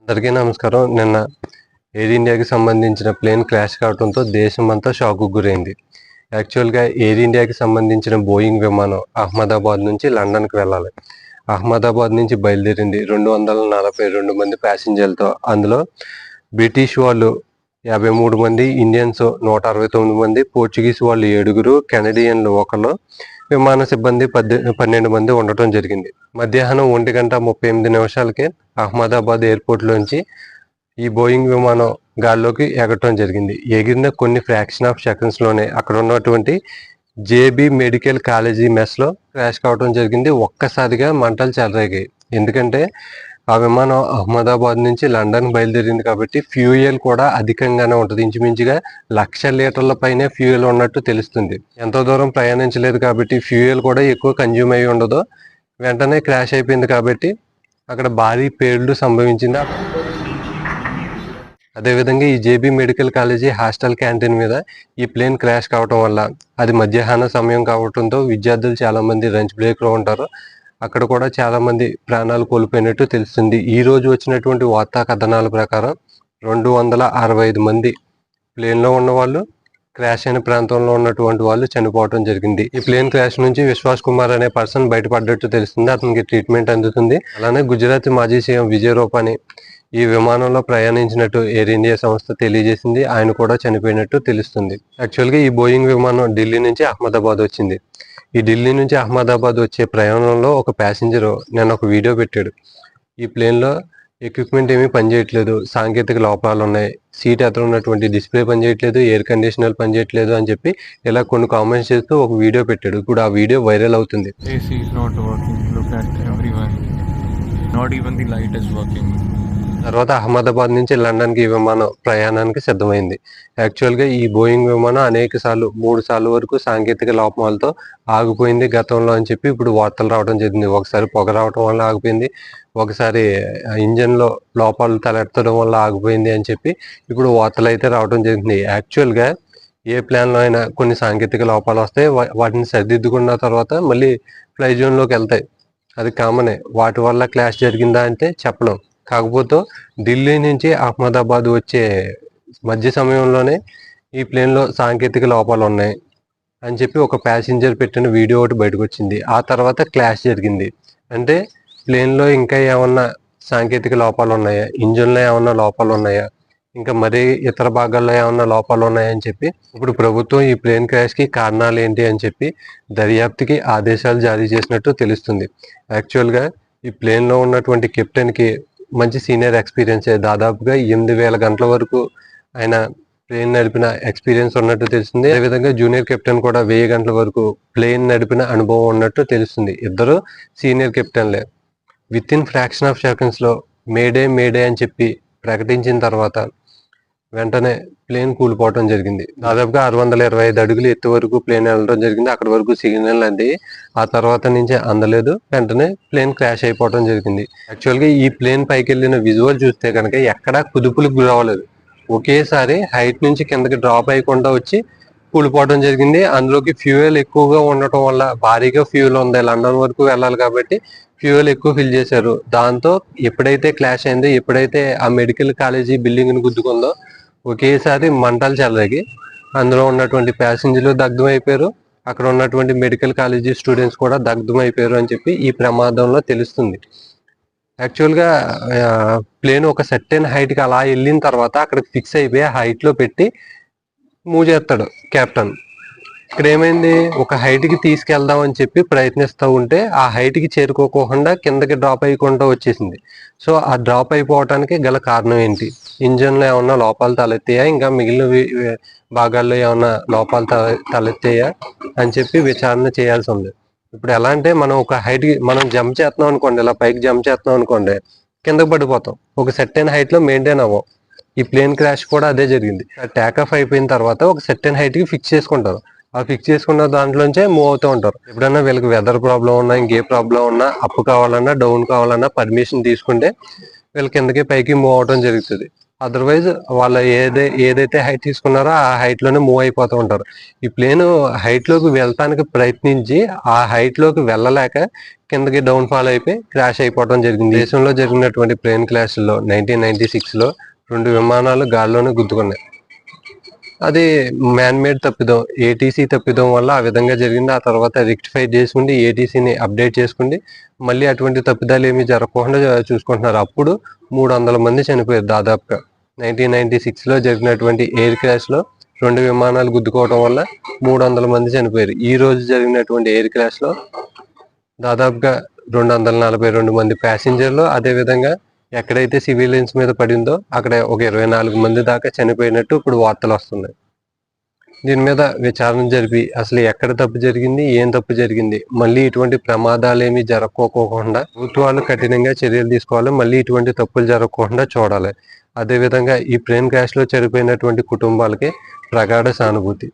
అందరికీ నమస్కారం. నిన్న ఎయిర్ ఇండియాకి సంబంధించిన ప్లేన్ క్రాష్ కావడంతో దేశం అంతా షాక్‌కు గురైంది. యాక్చువల్‌గా ఎయిర్ ఇండియాకి సంబంధించిన బోయింగ్ విమానం అహ్మదాబాద్ నుంచి లండన్‌కి వెళ్ళాలి. అహ్మదాబాద్ నుంచి బయలుదేరింది 242 మంది ప్యాసింజర్లతో. అందులో బ్రిటిష్ వాళ్ళు 53 మంది, ఇండియన్స్ 169 మంది, పోర్చుగీస్ వాళ్ళు 7, కెనడియన్లు 1, విమాన సిబ్బంది 12 మంది ఉండటం జరిగింది. మధ్యాహ్నం 1:38 అహ్మదాబాద్ ఎయిర్పోర్ట్లోంచి ఈ బోయింగ్ విమానం గాల్లోకి ఎగరటం జరిగింది. ఎగిరిన కొన్ని ఫ్రాక్షన్ ఆఫ్ సెకండ్స్లోనే అక్కడ ఉన్నటువంటి జేబీ మెడికల్ కాలేజీ మెస్లో క్రాష్ కావడం జరిగింది. ఒక్కసారిగా మంటలు చెలరేగాయి. ఎందుకంటే ఆ విమానం అహ్మదాబాద్ నుంచి లండన్ బయలుదేరింది కాబట్టి ఫ్యూయల్ కూడా అధికంగానే ఉంటుంది. ఇంచుమించుగా 1,00,000 లీటర్ల పైనే ఫ్యూయల్ ఉన్నట్టు తెలుస్తుంది. ఎంతో దూరం ప్రయాణించలేదు కాబట్టి ఫ్యూయల్ కూడా ఎక్కువ కన్జ్యూమ్ అయి ఉండదు. వెంటనే క్రాష్ అయిపోయింది కాబట్టి అక్కడ భారీ పేలుడు సంభవించింది. అదేవిధంగా ఈ JB medical college hostel canteen మీద ఈ ప్లేన్ క్రాష్ కావటం వల్ల, అది మధ్యాహ్న సమయం కావడంతో విద్యార్థులు చాలామంది లంచ్ బ్రేక్లో ఉంటారు. అక్కడ కూడా చాలామంది ప్రాణాలు కోల్పోయినట్టు తెలుస్తుంది. ఈ రోజు వచ్చినటువంటి వార్తా కథనాల ప్రకారం 265 మంది ప్లేన్లో ఉన్నవాళ్ళు, క్రాష్ అయిన ప్రాంతంలో ఉన్నటువంటి వాళ్ళు చనిపోవడం జరిగింది. ఈ ప్లేన్ క్రాష్ నుంచి విశ్వాస్ కుమార్ అనే పర్సన్ బయటపడ్డట్టు తెలుస్తుంది. అతనికి ట్రీట్మెంట్ అందుతుంది. అలానే గుజరాత్ మాజీ సీఎం విజయ్ రూపానీ ఈ విమానంలో ప్రయాణించినట్టు ఎయిర్ ఇండియా సంస్థ తెలియజేసింది. ఆయన కూడా చనిపోయినట్టు తెలుస్తుంది. యాక్చువల్గా ఈ బోయింగ్ విమానం ఢిల్లీ నుంచి అహ్మదాబాద్ వచ్చింది. ఈ ఢిల్లీ నుంచి అహ్మదాబాద్ వచ్చే ప్రయాణంలో ఒక ప్యాసింజర్ నేను ఒక వీడియో పెట్టాడు. ఈ ప్లేన్లో ఎక్విప్మెంట్ ఏమీ పనిచేయట్లేదు, సాంకేతిక లోపాలు ఉన్నాయి, సీట్ ఎదురు ఉన్నటువంటి డిస్ప్లే పనిచేయట్లేదు, ఎయిర్ కండిషనర్ పనిచేయట్లేదు అని చెప్పి ఇలా కొన్ని కామెంట్స్ చేస్తూ ఒక వీడియో పెట్టాడు. ఇప్పుడు ఆ వీడియో వైరల్ అవుతుంది. తర్వాత అహ్మదాబాద్ నుంచి లండన్కి ఈ విమానం ప్రయాణానికి సిద్ధమైంది. యాక్చువల్గా ఈ బోయింగ్ విమానం 3 సార్లు వరకు సాంకేతిక లోపాలతో ఆగిపోయింది గతంలో అని చెప్పి ఇప్పుడు వార్తలు రావడం జరిగింది. ఒకసారి పొగ రావడం వల్ల ఆగిపోయింది, ఒకసారి ఇంజన్లో లోపాలు తలెత్తడం వల్ల ఆగిపోయింది అని చెప్పి ఇప్పుడు వార్తలు అయితే రావడం జరిగింది. యాక్చువల్గా ఏ ప్లాన్లో అయినా కొన్ని సాంకేతిక లోపాలు వస్తాయి, వాటిని సరిదిద్దుకున్న తర్వాత మళ్ళీ ఫ్లై జోన్లోకి వెళ్తాయి. అది కామనే. వాటి వల్ల క్లాష్ జరిగిందా అంటే చెప్పలేం. కాకపోతే ఢిల్లీ నుంచి అహ్మదాబాద్ వచ్చే మధ్య సమయంలోనే ఈ ప్లేన్లో సాంకేతిక లోపాలు ఉన్నాయి అని చెప్పి ఒక ప్యాసింజర్ పెట్టిన వీడియో ఒకటి బయటకు వచ్చింది. ఆ తర్వాత క్లాష్ జరిగింది. అంటే ప్లేన్లో ఇంకా ఏమన్నా సాంకేతిక లోపాలు ఉన్నాయా, ఇంజన్లో ఏమన్నా లోపాలు ఉన్నాయా, ఇంకా మరీ ఇతర భాగాల్లో ఏమన్నా లోపాలు ఉన్నాయని చెప్పి ఇప్పుడు ప్రభుత్వం ఈ ప్లేన్ క్రాష్కి కారణాలు ఏంటి అని చెప్పి దర్యాప్తుకి ఆదేశాలు జారీ చేసినట్టు తెలుస్తుంది. యాక్చువల్గా ఈ ప్లేన్లో ఉన్నటువంటి కెప్టెన్కి మంచి సీనియర్ ఎక్స్పీరియన్స్, దాదాపుగా 8,000 గంటల వరకు ఆయన ప్లేన్ నడిపిన ఎక్స్పీరియన్స్ ఉన్నట్టు తెలుస్తుంది. అదేవిధంగా జూనియర్ కెప్టెన్ కూడా 1000 గంటల వరకు ప్లేన్ నడిపిన అనుభవం ఉన్నట్టు తెలుస్తుంది. ఇద్దరు సీనియర్ కెప్టెన్లే. విత్ ఇన్ ఫ్రాక్షన్ ఆఫ్ సెకండ్స్లో మేడే అని చెప్పి ప్రకటించిన తర్వాత వెంటనే ప్లేన్ కూలిపోవడం జరిగింది. దాదాపుగా 625 అడుగులు ఎత్తు వరకు ప్లేన్ వెళ్ళడం జరిగింది. అక్కడి వరకు సిగ్నల్ అంది. ఆ తర్వాత నుంచి అందలేదు. వెంటనే ప్లేన్ క్రాష్ అయిపోవడం జరిగింది. యాక్చువల్గా ఈ ప్లేన్ పైకి వెళ్ళిన విజువల్ చూస్తే కనుక ఎక్కడా కుదుపులకు గురవ్వలేదు. ఒకేసారి హైట్ నుంచి కిందకి డ్రాప్ అయ్యకుండా వచ్చి కూలిపోవడం జరిగింది. అందులోకి ఫ్యూయల్ ఎక్కువగా ఉండటం వల్ల, భారీగా ఫ్యూయల్ ఉంది, లండన్ వరకు వెళ్ళాలి కాబట్టి ఫ్యూయల్ ఎక్కువ ఫిల్ చేశారు. దాంతో ఎప్పుడైతే క్లాష్ అయిందో, ఎప్పుడైతే ఆ మెడికల్ కాలేజీ బిల్డింగ్ని గుద్దుకుందో ఒకేసారి మంటలు చెలరేగి అందులో ఉన్నటువంటి ప్యాసింజర్లు దగ్ధమైపోయారు. అక్కడ ఉన్నటువంటి మెడికల్ కాలేజీ స్టూడెంట్స్ కూడా దగ్ధమైపోయారు అని చెప్పి ఈ ప్రమాదంలో తెలుస్తుంది. యాక్చువల్గా ప్లేన్ ఒక సర్టెన్ హైట్కి అలా వెళ్ళిన తర్వాత అక్కడ ఫిక్స్ అయిపోయి హైట్లో పెట్టి మూవ్ చేస్తాడు కెప్టెన్. ఇక్కడ ఏమైంది, ఒక హైట్కి తీసుకెళ్దాం అని చెప్పి ప్రయత్నిస్తూ ఉంటే ఆ హైట్కి చేరుకోకుండా కిందకి డ్రాప్ అయ్యకుండా వచ్చేసింది. సో ఆ డ్రాప్ అయిపోవటానికి గల కారణం ఏంటి, ఇంజన్లో ఏమన్నా లోపాలు తలెత్తాయా, ఇంకా మిగిలిన భాగాల్లో ఏమన్నా లోపాలు తలెత్తాయా అని చెప్పి విచారణ చేయాల్సి ఉంది. ఇప్పుడు ఎలా అంటే మనం ఒక హైట్కి మనం జంప్ చేస్తున్నాం అనుకోండి, ఇలా పైకి జంప్ చేస్తున్నాం అనుకోండి, కిందకి పడిపోతాం. ఒక సర్టెన్ హైట్లో మెయింటైన్ అవ్వం. ఈ ప్లేన్ క్రాష్ కూడా అదే జరిగింది. టేక్ ఆఫ్ అయిపోయిన తర్వాత ఒక సర్టెన్ హైట్కి ఫిక్స్ చేసుకుంటారు. ఆ ఫిక్స్ చేసుకున్న దాంట్లోంచే మూవ్ అవుతూ ఉంటారు. ఎప్పుడైనా వీళ్ళకి వెదర్ ప్రాబ్లం ఉన్నా, ఇంకే ప్రాబ్లం ఉన్నా, అప్ కావాలన్నా డౌన్ కావాలన్నా పర్మిషన్ తీసుకుంటే వీళ్ళ కిందకి పైకి మూవ్ అవడం జరుగుతుంది. అదర్వైజ్ వాళ్ళు ఏదైతే హైట్ తీసుకున్నారో ఆ హైట్ లోనే మూవ్ అయిపోతూ ఉంటారు. ఈ ప్లేన్ హైట్ లోకి వెళ్తానికి ప్రయత్నించి ఆ హైట్ లోకి వెళ్ళలేక కిందకి డౌన్ ఫాల్ అయిపోయి క్రాష్ అయిపోవడం జరిగింది. దేశంలో జరిగినటువంటి ప్లేన్ క్రాష్ లో 1996 లో 2 విమానాలు గాల్లోనే గుద్దుకున్నాయి. అది మ్యాన్ మేడ్ తప్పిదం, ఏటీసీ తప్పిదం వల్ల ఆ విధంగా జరిగింది. ఆ తర్వాత రెక్టిఫై చేసుకుండి ఏటీసీని అప్డేట్ చేసుకుండి మళ్ళీ అటువంటి తప్పిదాలు ఏమీ జరగకుండా చూసుకుంటున్నారు. అప్పుడు 300 మంది చనిపోయారు దాదాపుగా. 1996 లో జరిగినటువంటి ఎయిర్ క్రాష్ లో 2 విమానాలు గుద్దుకోవడం వల్ల 300 మంది చనిపోయారు. ఈ రోజు జరిగినటువంటి ఎయిర్ క్రాష్ లో దాదాపుగా 242 మంది ప్యాసింజర్లు, అదే విధంగా ఎక్కడైతే సివిలియన్స్ మీద పడిందో అక్కడ ఒక 24 మంది దాకా చనిపోయినట్టు ఇప్పుడు వార్తలు వస్తున్నాయి. దీని మీద విచారణ జరిపి అసలు ఎక్కడ తప్పు జరిగింది, ఏం తప్పు జరిగింది, మళ్ళీ ఇటువంటి ప్రమాదాలు ఏమి జరగకోకుండా ప్రభుత్వాలు కఠినంగా చర్యలు తీసుకోవాలి. మళ్ళీ ఇటువంటి తప్పులు జరగకుండా చూడాలి. అదే విధంగా ఈ ప్లేన్ క్రాష్ లో చనిపోయినటువంటి కుటుంబాలకి ప్రగాఢ సానుభూతి.